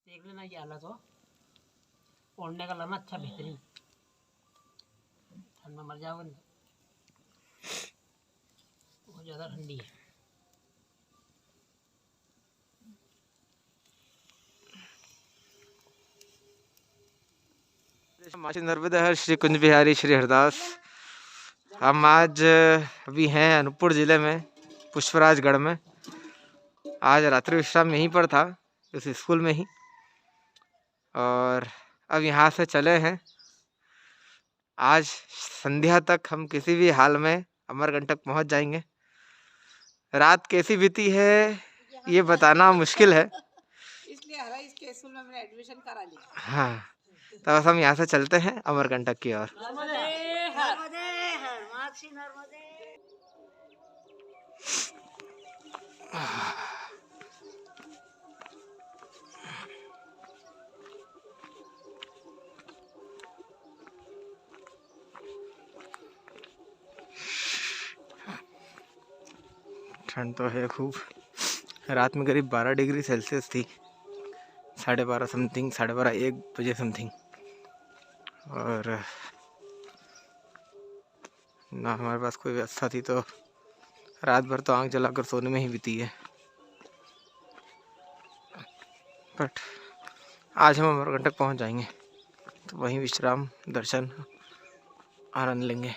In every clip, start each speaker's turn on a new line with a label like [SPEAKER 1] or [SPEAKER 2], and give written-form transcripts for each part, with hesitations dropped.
[SPEAKER 1] देख लेना ये आला तो ओढ़ने का लगा अच्छा बेहतरीन। ठंड में मर जाओगे, बहुत ज़्यादा ठंडी है।
[SPEAKER 2] मासी नर्मदा हर श्री कुंज बिहारी श्री हरदास। हम आज अभी हैं अनूपपुर ज़िले में पुष्पराजगढ़ में। आज रात्रि विश्राम यहीं पर था, इस स्कूल में ही, और अब यहाँ से चले हैं। आज संध्या तक हम किसी भी हाल में अमरकंटक पहुँच जाएंगे। रात कैसी बीती है ये बताना मुश्किल है,
[SPEAKER 3] इसलिए इसके स्कूल में मैंने एडमिशन करा लिया।
[SPEAKER 2] हाँ, तो बस हम यहाँ से चलते हैं अमरकंटक की ओर। ठंड तो है खूब। रात में करीब 12 डिग्री सेल्सियस थी, 12:30 समथिंग, 12:30 1 बजे समथिंग। और ना हमारे पास कोई व्यवस्था थी, तो रात भर तो आँख जलाकर सोने में ही बीती है। बट आज हम अमरकंटक पहुंच जाएंगे, तो वहीं विश्राम, दर्शन, आनंद लेंगे।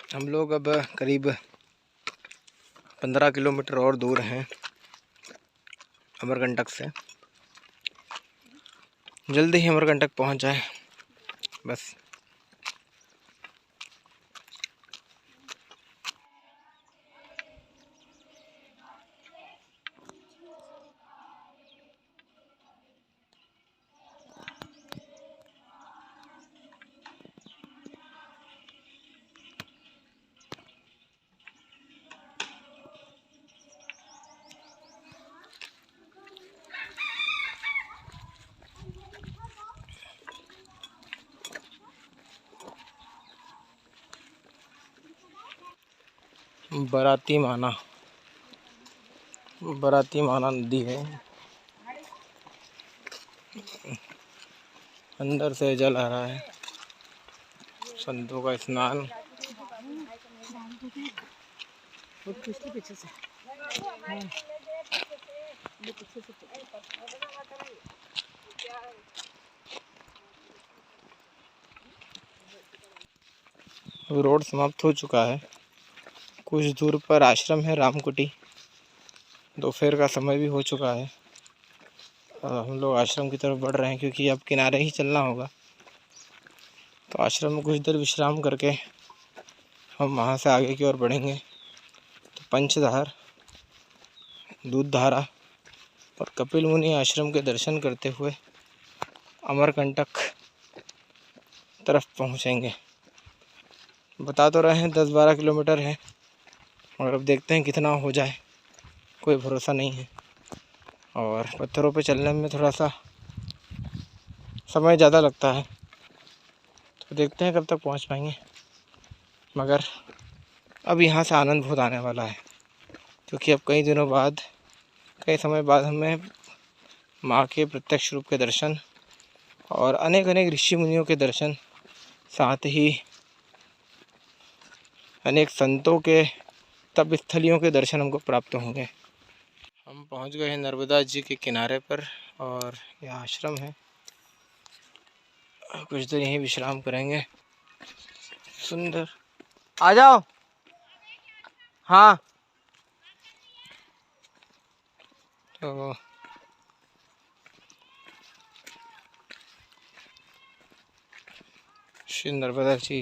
[SPEAKER 2] हम लोग अब करीब 15 किलोमीटर और दूर हैं अमरकंटक से। जल्दी ही अमरकंटक पहुंच जाए बस। बराती माना नदी है, अंदर से जल आ रहा है, संतों का स्नान। रोड समाप्त हो चुका है। कुछ दूर पर आश्रम है रामकुटी। दोपहर का समय भी हो चुका है। हम लोग आश्रम की तरफ बढ़ रहे हैं, क्योंकि अब किनारे ही चलना होगा। तो आश्रम में कुछ देर विश्राम करके हम वहाँ से आगे की ओर बढ़ेंगे। तो पंचधार, दूधधारा और कपिल मुनि आश्रम के दर्शन करते हुए अमरकंटक तरफ पहुँचेंगे। बता तो रहे हैं 10-12 किलोमीटर है, और अब देखते हैं कितना हो जाए, कोई भरोसा नहीं है। और पत्थरों पे चलने में थोड़ा सा समय ज़्यादा लगता है, तो देखते हैं कब तक पहुंच पाएंगे। मगर अब यहाँ से आनंद बहुत आने वाला है, क्योंकि अब कई समय बाद हमें माँ के प्रत्यक्ष रूप के दर्शन और अनेक ऋषि मुनियों के दर्शन, साथ ही अनेक संतों के तप स्थलियों के दर्शन हमको प्राप्त होंगे। हम पहुंच गए हैं नर्मदा जी के किनारे पर, और यह आश्रम है। कुछ देर यहीं विश्राम करेंगे। सुंदर, आ जाओ। हाँ, तो श्री नर्मदा जी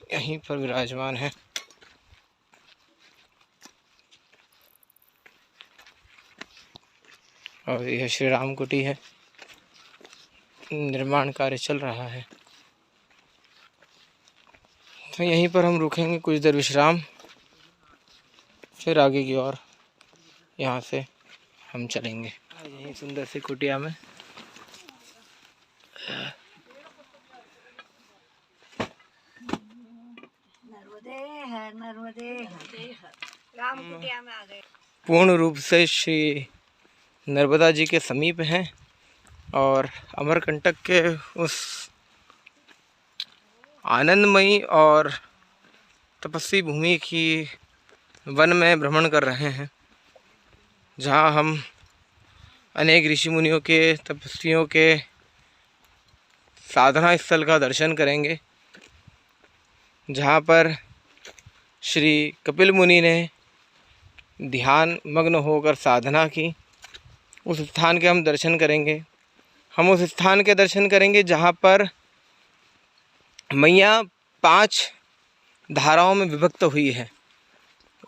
[SPEAKER 2] यहीं पर विराजमान है। और यह श्री राम कुटी है, निर्माण कार्य चल रहा है। तो यहीं पर हम रुकेंगे कुछ देर विश्राम, फिर आगे की ओर यहाँ से हम चलेंगे। यहीं सुंदर सी कुटिया में
[SPEAKER 3] राम कुटिया में आ गए।
[SPEAKER 2] पूर्ण रूप से श्री नर्मदा जी के समीप हैं और अमरकंटक के उस आनंदमयी और तपस्वी भूमि की वन में भ्रमण कर रहे हैं, जहाँ हम अनेक ऋषि मुनियों के, तपस्वियों के साधना स्थल का दर्शन करेंगे, जहाँ पर श्री कपिल मुनि ने ध्यान मग्न होकर साधना की। उस स्थान के हम दर्शन करेंगे। हम उस स्थान के दर्शन करेंगे जहाँ पर मैया 5 धाराओं में विभक्त हुई है,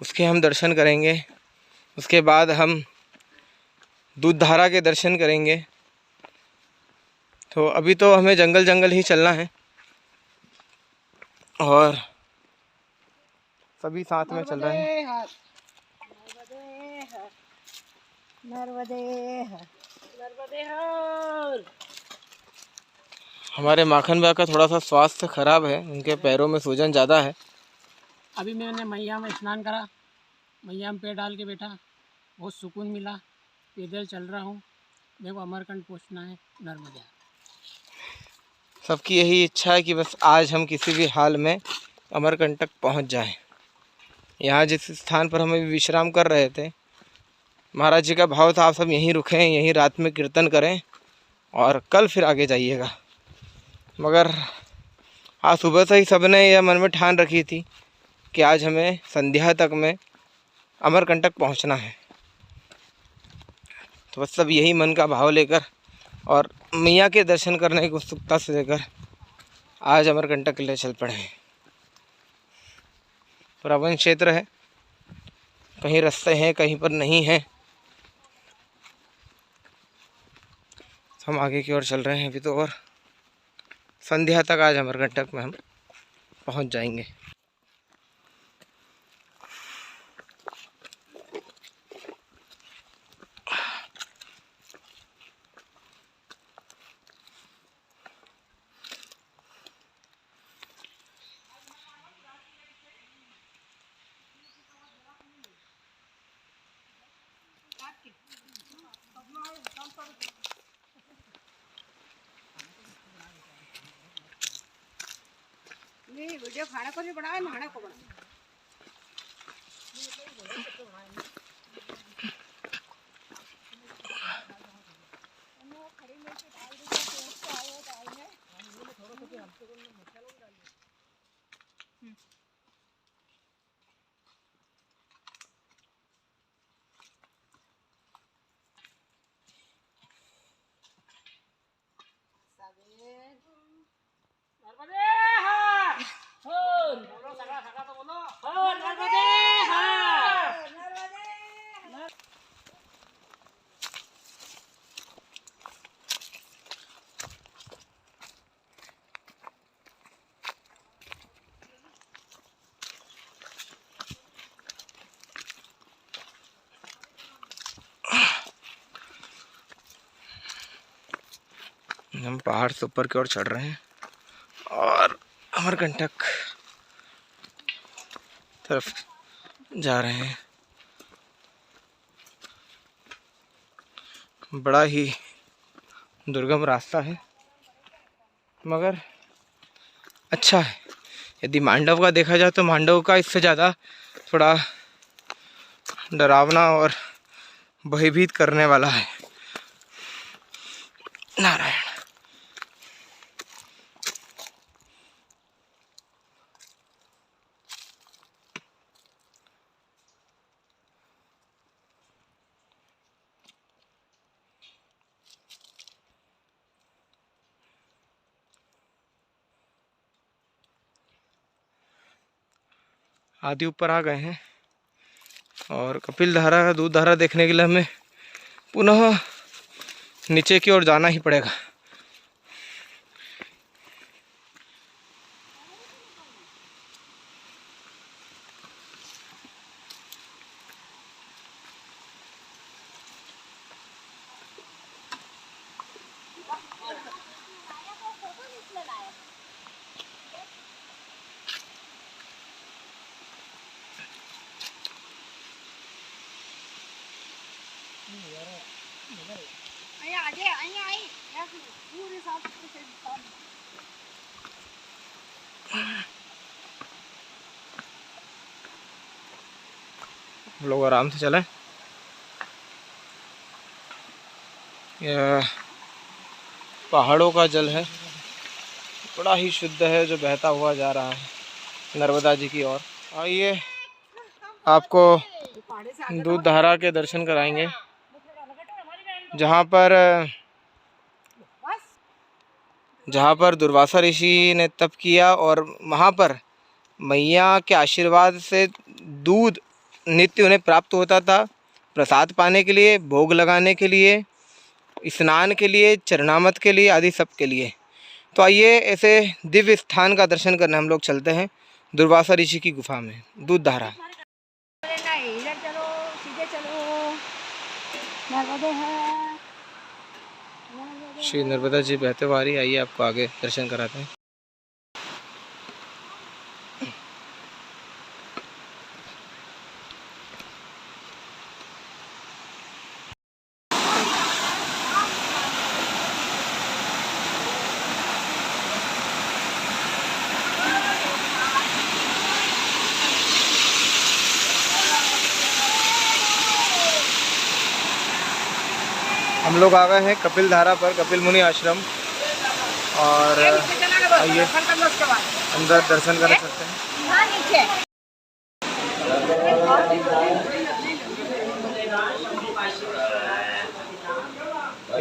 [SPEAKER 2] उसके हम दर्शन करेंगे। उसके बाद हम दूध धारा के दर्शन करेंगे। तो अभी तो हमें जंगल जंगल ही चलना है और सभी साथ में चल रहे हैं। हमारे माखन भैया का थोड़ा सा स्वास्थ्य खराब है, उनके पैरों में सूजन ज़्यादा है।
[SPEAKER 1] अभी मैंने मैया में स्नान करा, मैया में पैर डाल के बैठा, बहुत सुकून मिला। पैदल चल रहा हूँ, मेरे को अमरकंटक पहुँचना है, नर्मदा।
[SPEAKER 2] सबकी यही इच्छा है कि बस आज हम किसी भी हाल में अमरकंटक पहुँच जाएं। यहाँ जिस स्थान पर हम अभी विश्राम कर रहे थे, महाराज जी का भाव था आप सब यहीं रुकें, यहीं रात में कीर्तन करें और कल फिर आगे जाइएगा। मगर आज सुबह से ही सबने यह मन में ठान रखी थी कि आज हमें संध्या तक में अमरकंटक पहुंचना है। तो बस सब यही मन का भाव लेकर और मैया के दर्शन करने की उत्सुकता से लेकर आज अमरकंटक के लिए चल पड़े हैं। पूरा वन क्षेत्र है, कहीं रास्ते हैं, कहीं पर नहीं है। हम आगे की ओर चल रहे हैं अभी तो, और संध्या तक आज अमरकंटक में हम पहुंच जाएंगे।
[SPEAKER 3] नहीं वीडियो खाने को नहीं बनाया, नहाने को बना।
[SPEAKER 2] हम पहाड़ से ऊपर की ओर चढ़ रहे हैं और अमरकंटक तरफ जा रहे हैं। बड़ा ही दुर्गम रास्ता है, मगर अच्छा है। यदि मांडव का देखा जाए तो मांडव का इससे ज़्यादा थोड़ा डरावना और भयभीत करने वाला है। नारायण। आदि ऊपर आ गए हैं और कपिल धारा, दूध धारा देखने के लिए हमें पुनः नीचे की ओर जाना ही पड़ेगा। हम लोग आराम से चलें। यह पहाड़ों का जल है, बड़ा ही शुद्ध है जो बहता हुआ जा रहा है नर्मदा जी की ओर। आइए आपको दूध धारा के दर्शन कराएंगे, जहाँ पर दुर्वासा ऋषि ने तप किया और वहाँ पर मैया के आशीर्वाद से दूध नित्य उन्हें प्राप्त होता था, प्रसाद पाने के लिए, भोग लगाने के लिए, स्नान के लिए, चरणामत के लिए आदि सब के लिए। तो आइए ऐसे दिव्य स्थान का दर्शन करने हम लोग चलते हैं दुर्वासा ऋषि की गुफा में, दूध धारा।
[SPEAKER 3] इधर चलो, सीधे चलो, नर्मदे है।
[SPEAKER 2] श्री नर्मदा जी बहते हुए आ रही, आइए आपको आगे दर्शन कराते हैं। हम लोग आ गए हैं कपिल धारा पर, कपिल मुनि आश्रम, और आइए अंदर दर्शन कर सकते हैं।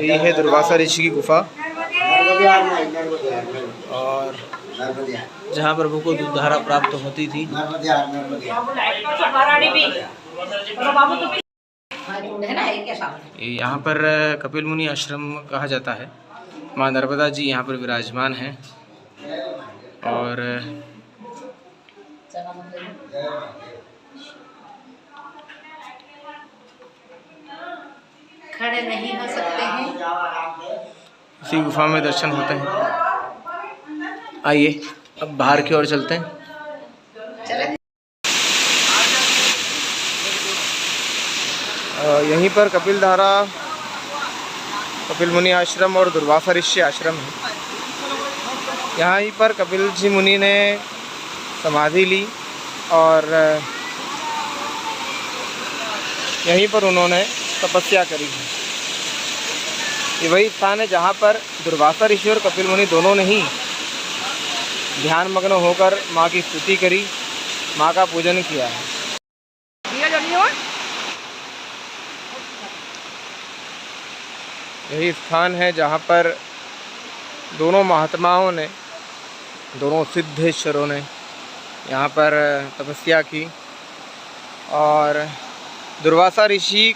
[SPEAKER 2] ये है दुर्वासा ऋषि की गुफा, और जहाँ प्रभु को दूध धारा प्राप्त होती थी। यहाँ पर कपिल मुनि आश्रम कहा जाता है। माँ नर्मदा जी यहाँ पर विराजमान हैं और
[SPEAKER 3] खड़े नहीं हो सकते हैं।
[SPEAKER 2] इसी गुफा में दर्शन होते हैं। आइए अब बाहर की ओर चलते हैं। यहीं पर कपिल धारा, कपिल मुनि आश्रम और दुर्वासा ऋषि आश्रम है। यहाँ ही पर कपिल जी मुनि ने समाधि ली और यहीं पर उन्होंने तपस्या करी है। ये वही स्थान है जहाँ पर दुर्वासा ऋषि और कपिल मुनि दोनों ने ही ध्यान मग्न होकर माँ की स्तुति करी, माँ का पूजन किया है। यही स्थान है जहाँ पर दोनों महात्माओं ने, दोनों सिद्धेश्वरों ने यहाँ पर तपस्या की। और दुर्वासा ऋषि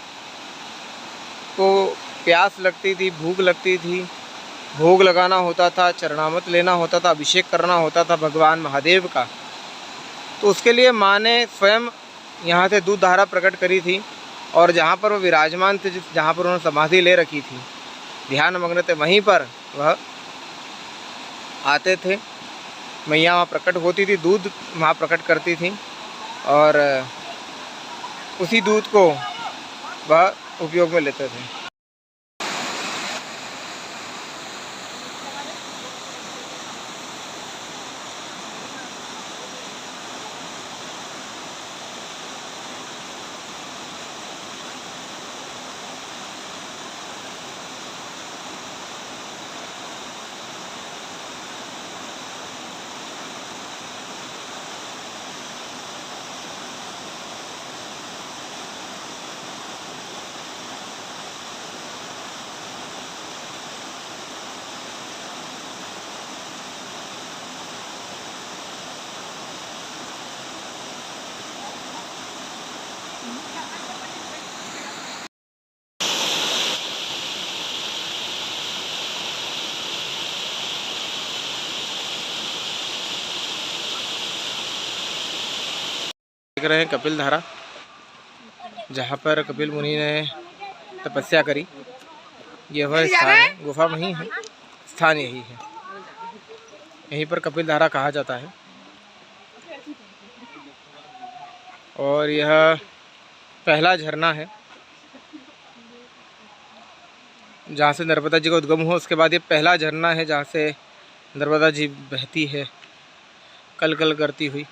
[SPEAKER 2] को प्यास लगती थी, भूख लगती थी, भोग लगाना होता था, चरणामत लेना होता था, अभिषेक करना होता था भगवान महादेव का। तो उसके लिए माँ ने स्वयं यहाँ से दूध धारा प्रकट करी थी, और जहाँ पर वो विराजमान थे, जहाँ पर उन्होंने समाधि ले रखी थी, ध्यान मग्न थे, वहीं पर वह आते थे। मैया वहाँ प्रकट होती थी, दूध वहाँ प्रकट करती थी, और उसी दूध को वह उपयोग में लेते थे। देख रहे हैं कपिल धारा, जहाँ पर कपिल मुनि ने तपस्या करी। ये वह स्थान है, गुफा वहीं है, स्थान यही है, यहीं पर कपिल धारा कहा जाता है। और यह पहला झरना है जहाँ से नर्मदा जी का उद्गम हुआ। उसके बाद ये पहला झरना है जहाँ से नर्मदा जी बहती है कल कल करती हुई।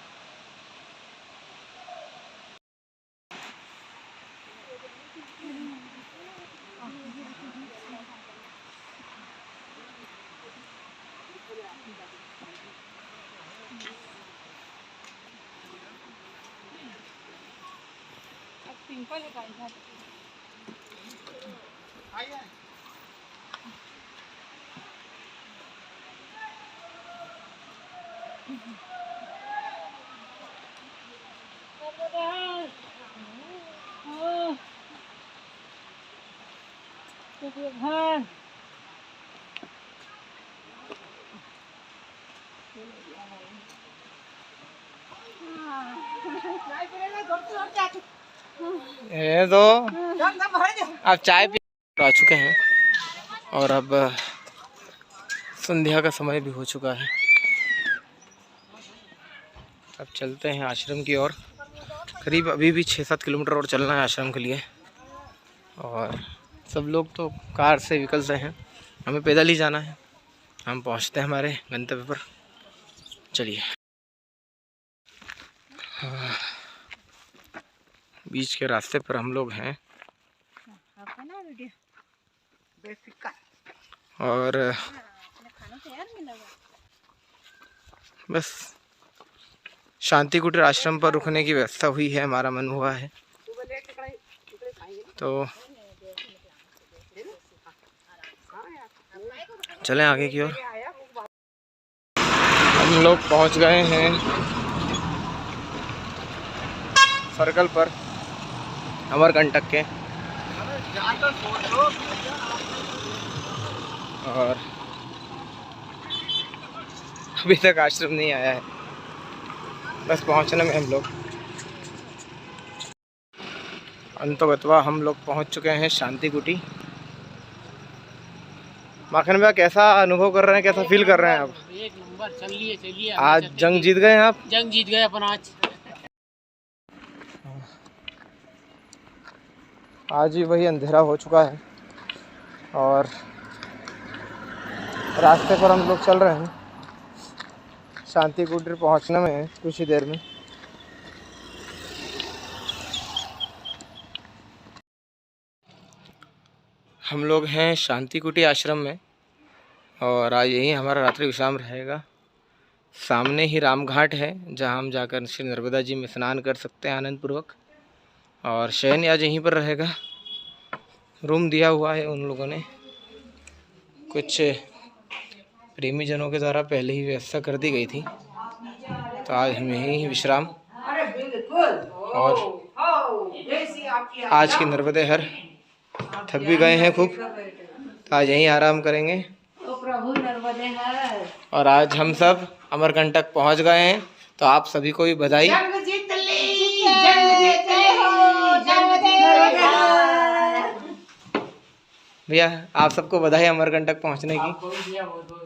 [SPEAKER 2] ये तो अब चाय पी आ चुके हैं और अब संध्या का समय भी हो चुका है। अब चलते हैं आश्रम की ओर। करीब अभी भी 6-7 किलोमीटर और चलना है आश्रम के लिए। और सब लोग तो कार से निकलते हैं, हमें पैदल ही जाना है। हम पहुंचते हैं हमारे गंतव्य पर। चलिए। बीच के रास्ते पर हम लोग हैं और बस शांति कुटीर आश्रम पर रुकने की व्यवस्था हुई है, हमारा मन हुआ है तो चलें आगे की ओर। हम लोग पहुंच गए हैं सर्कल पर अमरकंटक के, और अभी तक आश्रम नहीं आया है, बस पहुंचने में हम लोग। अंतोगत्वा हम लोग पहुंच चुके हैं शांति कुटी। माखन भैया कैसा अनुभव कर रहे हैं, कैसा फील कर रहे हैं आप?
[SPEAKER 1] एक नंबर, चलिए
[SPEAKER 2] आज जंग जीत गए आप?
[SPEAKER 1] जंग जीत गए अपन
[SPEAKER 2] आज ही वही अंधेरा हो चुका है और रास्ते पर हम लोग चल रहे हैं। शांति कुटीर पहुंचने में है कुछ ही देर में। हम लोग हैं शांति कुटीर आश्रम में और आज यही हमारा रात्रि विश्राम रहेगा। सामने ही राम घाट है जहां हम जाकर श्री नर्मदा जी में स्नान कर सकते हैं आनंद पूर्वक। और शयन आज यहीं पर रहेगा। रूम दिया हुआ है उन लोगों ने, कुछ प्रेमी जनों के द्वारा पहले ही व्यवस्था कर दी गई थी, तो आज हम यहीं विश्राम। और आज की नर्मदे हर थक भी गए हैं खूब, तो आज यहीं आराम करेंगे। और आज हम सब अमरकंटक पहुंच गए हैं, तो आप सभी को भी बधाई। भैया आप सबको बधाई अमरकंटक पहुंचने की।